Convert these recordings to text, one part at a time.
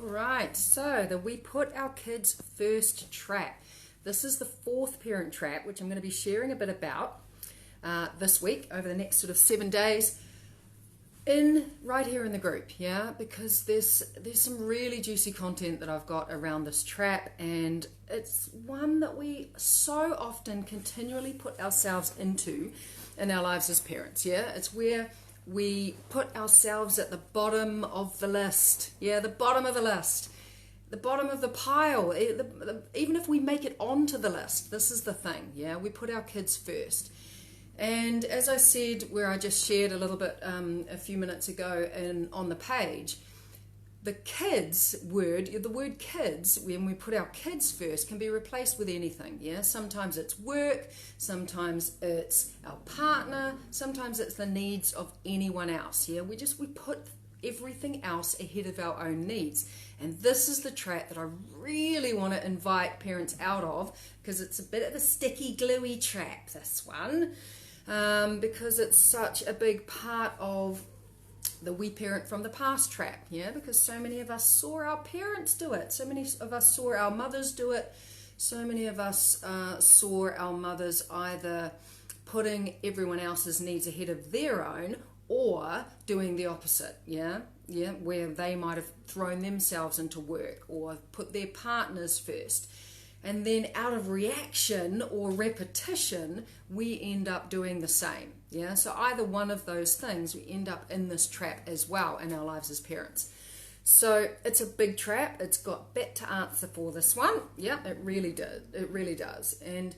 Right, so we put our kids first trap. This is the fourth parent trap, which I'm going to be sharing a bit about this week over the next sort of 7 days right here in the group, yeah, because there's some really juicy content that I've got around this trap, and it's one that we so often continually put ourselves into in our lives as parents, yeah. It's where we put ourselves at the bottom of the list, yeah, the bottom of the list, the bottom of the pile, even if we make it onto the list. This is the thing, yeah, we put our kids first. And as I said, where I just shared a little bit a few minutes ago on the page, the word kids, when we put our kids first, can be replaced with anything, yeah? Sometimes it's work, sometimes it's our partner, sometimes it's the needs of anyone else, yeah? We put everything else ahead of our own needs. And this is the trap that I really want to invite parents out of, because it's a bit of a sticky, gluey trap, this one. Because it's such a big part of the we parent from the past trap, yeah, because so many of us saw our parents do it, so many of us saw our mothers do it, so many of us saw our mothers either putting everyone else's needs ahead of their own or doing the opposite, yeah, where they might have thrown themselves into work or put their partners first. And then out of reaction or repetition, we end up doing the same. Yeah, so either one of those things, we end up in this trap as well in our lives as parents. So it's a big trap. It's got bit to answer for this one. Yeah, it really does. It really does. And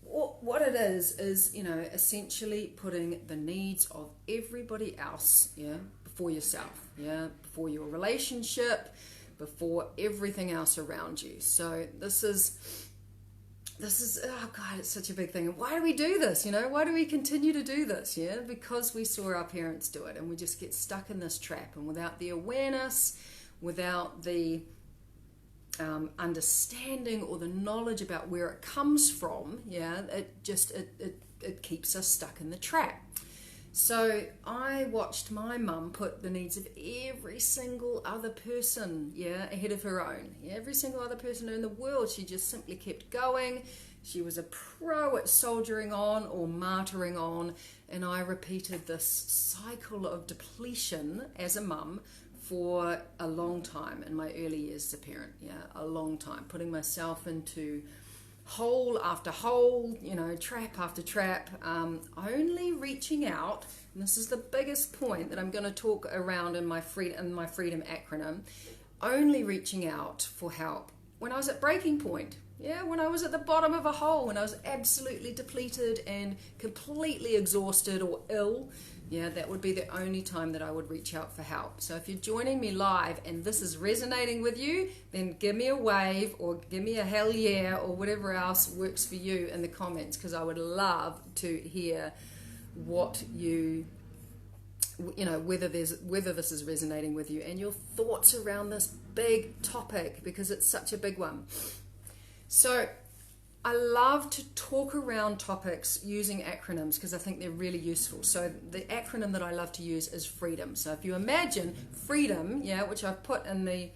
what it is, you know, essentially putting the needs of everybody else, yeah, before yourself, yeah, before your relationship, before everything else around you. So this is oh God, it's such a big thing. And why do we do this? You know, why do we continue to do this? Yeah, because we saw our parents do it, and we just get stuck in this trap. And without the awareness, without the understanding or the knowledge about where it comes from, yeah, it keeps us stuck in the trap. So I watched my mum put the needs of every single other person, yeah, ahead of her own. Every single other person in the world, she just simply kept going. She was a pro at soldiering on or martyring on, and I repeated this cycle of depletion as a mum for a long time in my early years as a parent, yeah, a long time, putting myself into hole after hole, you know, trap after trap, only reaching out, and this is the biggest point that I'm going to talk around in my freedom acronym, only reaching out for help when I was at breaking point, yeah, when I was at the bottom of a hole, when I was absolutely depleted and completely exhausted or ill, yeah, that would be the only time that I would reach out for help. So if you're joining me live and this is resonating with you, then give me a wave or give me a hell yeah or whatever else works for you in the comments, because I would love to hear what you know, whether this is resonating with you and your thoughts around this big topic, because it's such a big one. So I love to talk around topics using acronyms because I think they're really useful. So the acronym that I love to use is freedom. So if you imagine freedom, yeah, which I've put in the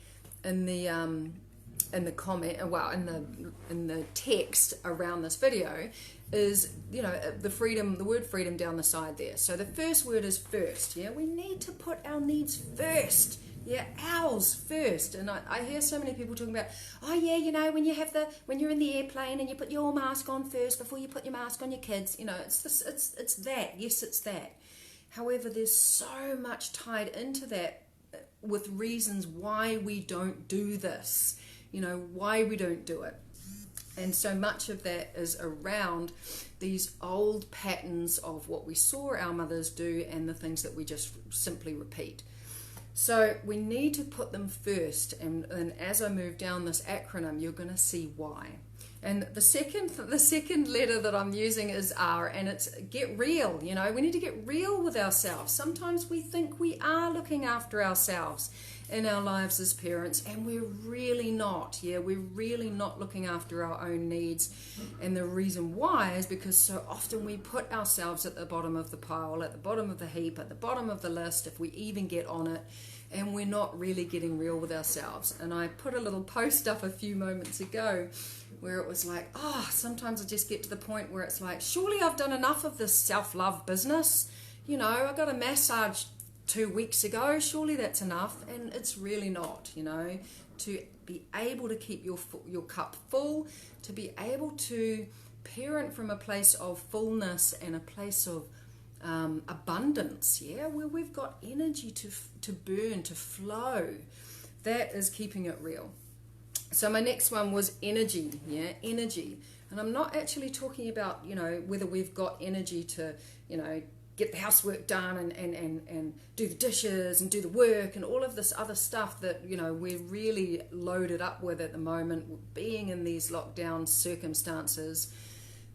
comment, well, in the text around this video, is, you know, the word freedom down the side there. So the first word is first. Yeah, we need to put our needs first. Yeah, ours first. And I hear so many people talking about, oh yeah, you know, when you're in the airplane and you put your mask on first before you put your mask on your kids, you know, it's that. Yes, it's that. However, there's so much tied into that with reasons why we don't do this, you know, why we don't do it. And so much of that is around these old patterns of what we saw our mothers do and the things that we just simply repeat. So we need to put them first, and as I move down this acronym, you're going to see why. And the second letter that I'm using is R, and it's get real. You know, we need to get real with ourselves. Sometimes we think we are looking after ourselves in our lives as parents, and we're really not. Yeah, we're really not looking after our own needs. And the reason why is because so often we put ourselves at the bottom of the pile, at the bottom of the heap, at the bottom of the list, if we even get on it. and we're not really getting real with ourselves. And I put a little post up a few moments ago where it was like, sometimes I just get to the point where it's like, surely I've done enough of this self-love business. You know, I got a massage 2 weeks ago, surely that's enough. And it's really not, you know. To be able to keep your cup full, to be able to parent from a place of fullness and a place of abundance, where we've got energy to burn, to flow, that is keeping it real. So my next one was energy, energy. And I'm not actually talking about, you know, whether we've got energy to, you know, get the housework done and do the dishes and do the work and all of this other stuff that, you know, we're really loaded up with at the moment. Being in these lockdown circumstances,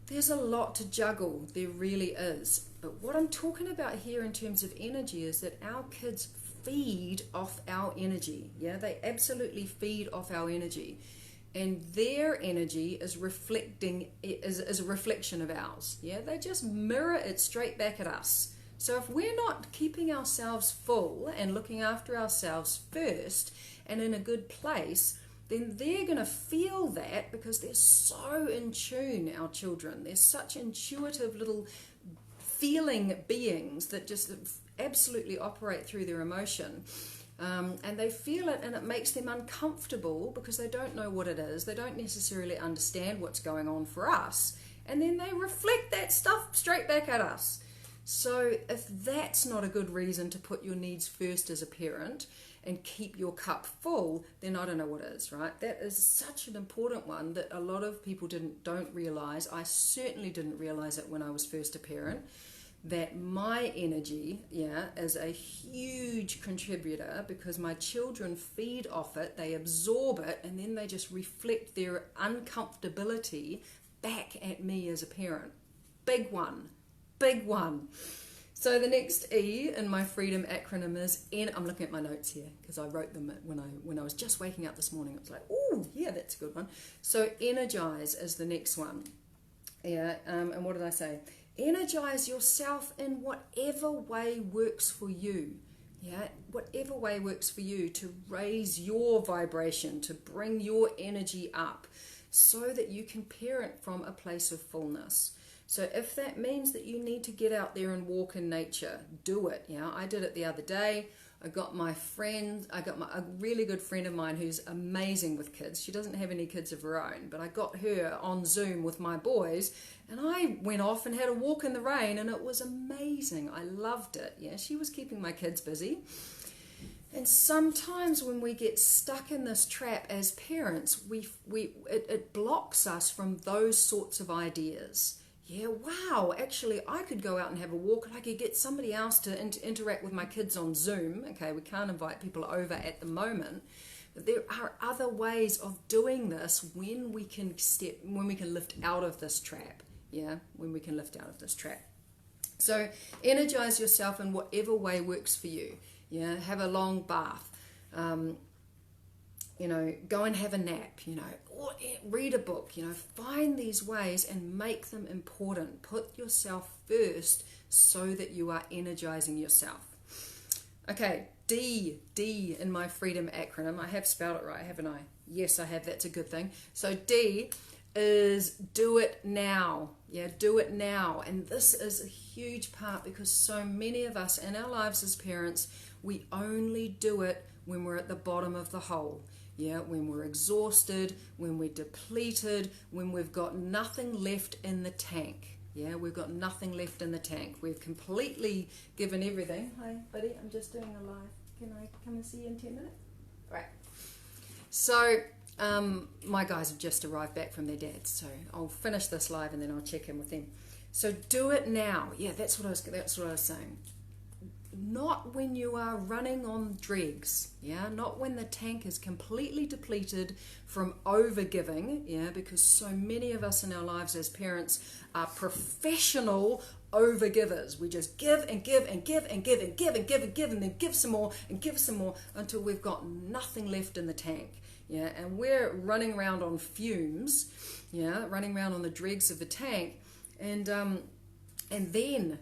there's a lot to juggle, there really is. But what I'm talking about here in terms of energy is that our kids feed off our energy. They absolutely feed off our energy, and their energy is a reflection of ours. They just mirror it straight back at us. So if we're not keeping ourselves full and looking after ourselves first and in a good place, then they're going to feel that, because they're so in tune, our children. They're such intuitive little feeling beings that just absolutely operate through their emotion. And they feel it, and it makes them uncomfortable because they don't know what it is. They don't necessarily understand what's going on for us. And then they reflect that stuff straight back at us. So if that's not a good reason to put your needs first as a parent and keep your cup full, then I don't know what is, right? That is such an important one that a lot of people don't realize. I certainly didn't realize it when I was first a parent, that my energy, is a huge contributor, because my children feed off it, they absorb it, and then they just reflect their uncomfortability back at me as a parent. Big one. So the next E in my freedom acronym is I'm looking at my notes here because I wrote them when I was just waking up this morning. It was like, oh yeah, that's a good one. So energize is the next one. And what did I say? Energize yourself in whatever way works for you. Whatever way works for you, to raise your vibration, to bring your energy up, so that you can parent from a place of fullness. So if that means that you need to get out there and walk in nature, do it. I did it the other day. I got a really good friend of mine who's amazing with kids. She doesn't have any kids of her own, but I got her on Zoom with my boys, and I went off and had a walk in the rain, and it was amazing. I loved it. She was keeping my kids busy. And sometimes when we get stuck in this trap as parents, it blocks us from those sorts of ideas. Wow, actually I could go out and have a walk, and I could get somebody else to interact with my kids on Zoom. Okay, we can't invite people over at the moment, but there are other ways of doing this when we can lift out of this trap. When we can lift out of this trap. So energize yourself in whatever way works for you. Have a long bath. Go and have a nap, or read a book, find these ways and make them important. Put yourself first so that you are energizing yourself. Okay, D in my freedom acronym. I have spelled it right, haven't I? Yes, I have. That's a good thing. So D is do it now. Do it now. And this is a huge part, because so many of us in our lives as parents, we only do it when we're at the bottom of the hole. When we're exhausted, when we're depleted, when we've got nothing left in the tank. We've got nothing left in the tank. We've completely given everything. Hi, buddy, I'm just doing a live. Can I come and see you in 10 minutes? Right. So, my guys have just arrived back from their dads, so I'll finish this live and then I'll check in with them. So do it now. That's what I was saying. Not when you are running on dregs, not when the tank is completely depleted from overgiving, because so many of us in our lives as parents are professional overgivers. We just give and give and give and give and give and give and give, and then give some more and give some more until we've got nothing left in the tank. And we're running around on fumes, running around on the dregs of the tank, and then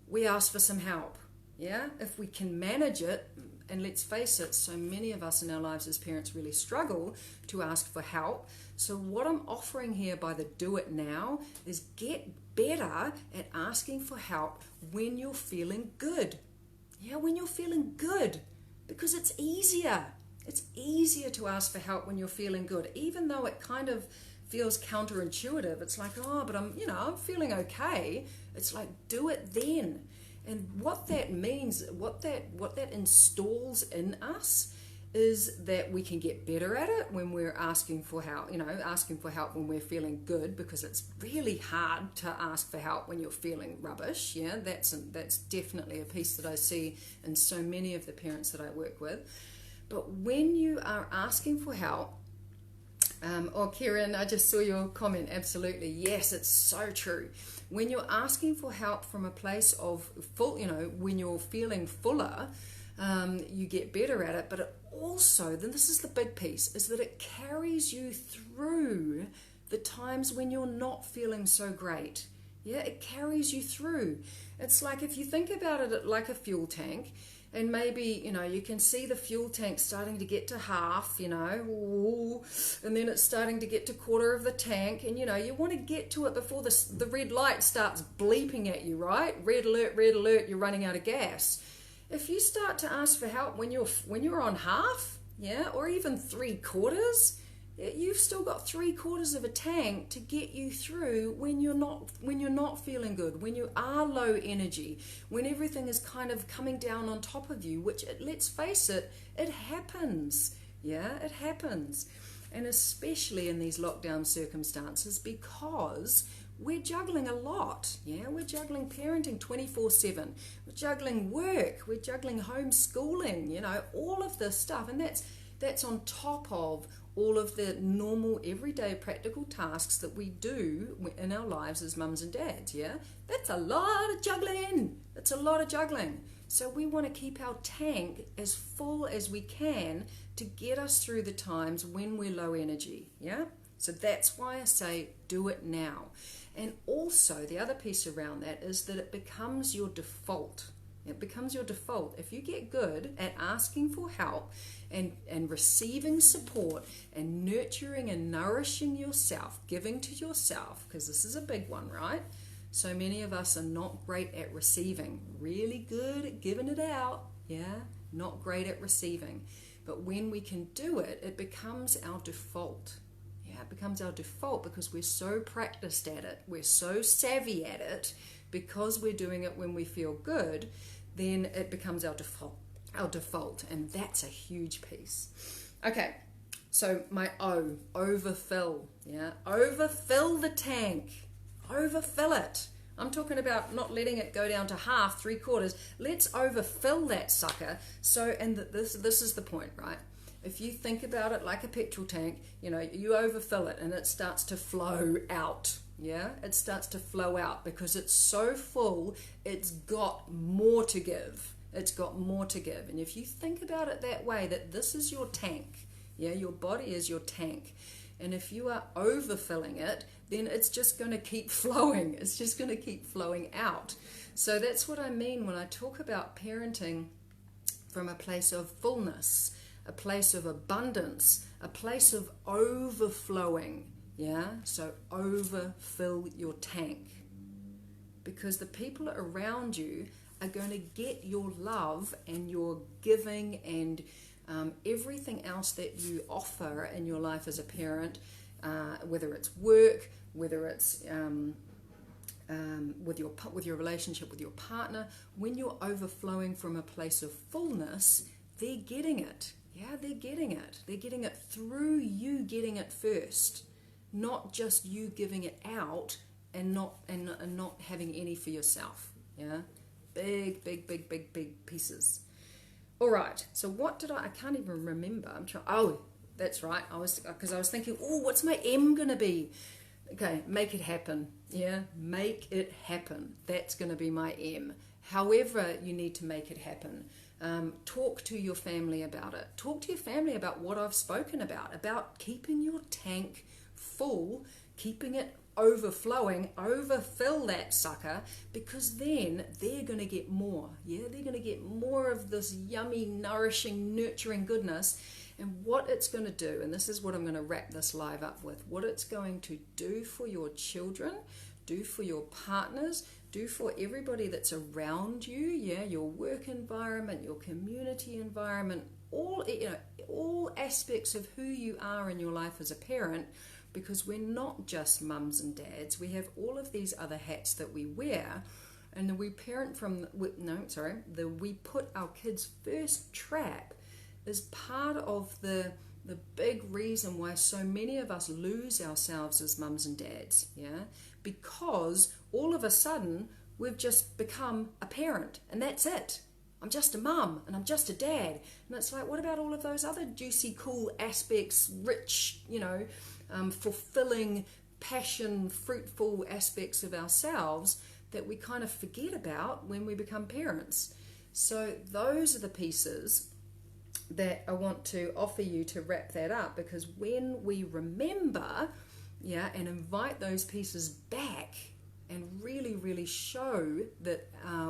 we ask for some help. If we can manage it And let's face it, so many of us in our lives as parents really struggle to ask for help. So what I'm offering here by the do it now is get better at asking for help when you're feeling good. Yeah, when you're feeling good, because it's easier. It's easier to ask for help when you're feeling good, even though it kind of feels counterintuitive. It's like, oh, but I'm feeling okay. It's like, do it then. And what that means, what that installs in us is that we can get better at it when we're asking for help, asking for help when we're feeling good, because it's really hard to ask for help when you're feeling rubbish. Yeah, that's definitely a piece that I see in so many of the parents that I work with. But when you are asking for help, Kieran, I just saw your comment. Absolutely. Yes, it's so true. When you're asking for help from a place of full, when you're feeling fuller, you get better at it. But it also, then this is the big piece, is that it carries you through the times when you're not feeling so great. Yeah, it carries you through. It's like, if you think about it like a fuel tank, and maybe, you can see the fuel tank starting to get to half, and then it's starting to get to quarter of the tank, and, you want to get to it before the red light starts bleeping at you, right? Red alert, you're running out of gas. If you start to ask for help when you're on half, yeah, or even 3/4, you've still got 3/4 of a tank to get you through when you're not feeling good, when you are low energy, when everything is kind of coming down on top of you, which, let's face it, it happens. Yeah, it happens. And especially in these lockdown circumstances, because we're juggling a lot. Yeah, we're juggling parenting 24/7. We're juggling work. We're juggling homeschooling, all of this stuff. And that's on top of all of the normal, everyday practical tasks that we do in our lives as mums and dads, yeah? That's a lot of juggling. That's a lot of juggling. So we want to keep our tank as full as we can to get us through the times when we're low energy, yeah? So that's why I say do it now. And also, the other piece around that is that it becomes your default. It becomes your default. If you get good at asking for help and receiving support and nurturing and nourishing yourself, giving to yourself, because this is a big one, right? So many of us are not great at receiving. Really good at giving it out, yeah? Not great at receiving. But when we can do it, it becomes our default. Yeah, it becomes our default because we're so practiced at it. We're so savvy at it because we're doing it when we feel good. Then it becomes our default, and that's a huge piece. Okay, so my overfill, yeah? Overfill the tank, overfill it. I'm talking about not letting it go down to half, 3/4. Let's overfill that sucker. So, and this is the point, right? If you think about it like a petrol tank, you overfill it and it starts to flow out. Yeah, it starts to flow out because it's so full, it's got more to give. It's got more to give. And if you think about it that way, that this is your tank, yeah, your body is your tank. And if you are overfilling it, then it's just going to keep flowing. It's just going to keep flowing out. So that's what I mean when I talk about parenting from a place of fullness, a place of abundance, a place of overflowing. Yeah, so overfill your tank, because the people around you are going to get your love and your giving and everything else that you offer in your life as a parent, whether it's work, whether it's with your relationship with your partner. When you're overflowing from a place of fullness, they're getting it. Yeah, they're getting it. They're getting it through you getting it first. Not just you giving it out and not having any for yourself. Yeah, big pieces. All right. So what did I can't even remember. I'm trying. Oh, that's right. I was thinking. Oh, what's my M gonna be? Okay, make it happen. Yeah, make it happen. That's gonna be my M. However, you need to make it happen. Talk to your family about it. Talk to your family about what I've spoken about keeping your tank full, keeping it overflowing, overfill that sucker, because then they're going to get more. Yeah, they're going to get more of this yummy, nourishing, nurturing goodness. And what it's going to do, and this is what I'm going to wrap this live up with, what it's going to do for your children, do for your partners, do for everybody that's around you, yeah, your work environment, your community environment, all aspects of who you are in your life as a parent. Because we're not just mums and dads, we have all of these other hats that we wear, and the we put our kids first trap is part of the big reason why so many of us lose ourselves as mums and dads, yeah? Because all of a sudden we've just become a parent, and that's it. I'm just a mum and I'm just a dad. And it's like, what about all of those other juicy, cool aspects, rich, fulfilling, passion, fruitful aspects of ourselves that we kind of forget about when we become parents? So those are the pieces that I want to offer you to wrap that up, because when we remember, yeah, and invite those pieces back and really, really show that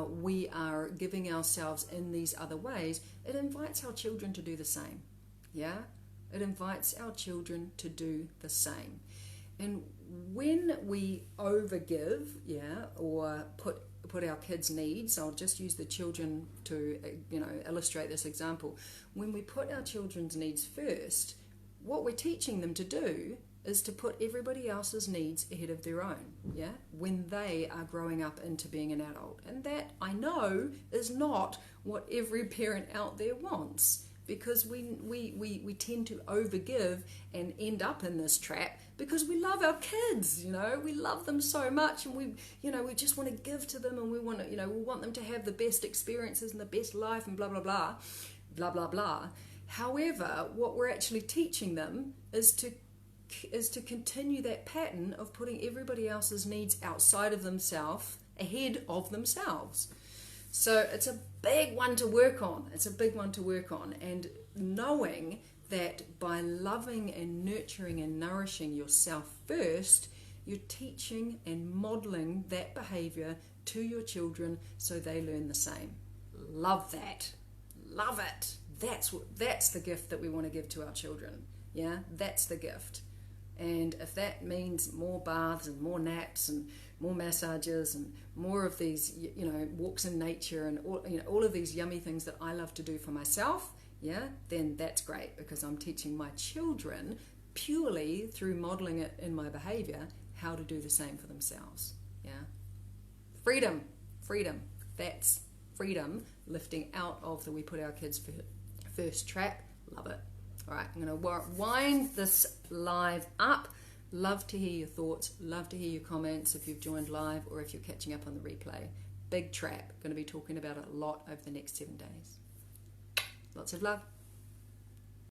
we are giving ourselves in these other ways, it invites our children to do the same. Yeah? It invites our children to do the same. And when we overgive, yeah, or put our kids' needs, I'll just use the children to illustrate this example. When we put our children's needs first, what we're teaching them to do is to put everybody else's needs ahead of their own, yeah, when they are growing up into being an adult. And that, I know, is not what every parent out there wants, because we tend to overgive and end up in this trap because we love our kids, we love them so much, and we just want to give to them, and we want to, we want them to have the best experiences and the best life and blah, blah, blah, blah, blah, blah. However, what we're actually teaching them is to continue that pattern of putting everybody else's needs outside of themselves ahead of themselves. So it's a big one to work on. And knowing that by loving and nurturing and nourishing yourself first, you're teaching and modeling that behavior to your children so they learn the same. Love that. Love it. That's the gift that we want to give to our children. Yeah, that's the gift. And if that means more baths and more naps and more massages and more of these, walks in nature and all of these yummy things that I love to do for myself, yeah, then that's great, because I'm teaching my children purely through modeling it in my behavior how to do the same for themselves. Yeah, freedom. That's freedom, lifting out of the we put our kids first trap. Love it. All right, I'm going to wind this live up. Love to hear your thoughts. Love to hear your comments if you've joined live or if you're catching up on the replay. Big trap. Going to be talking about it a lot over the next 7 days. Lots of love.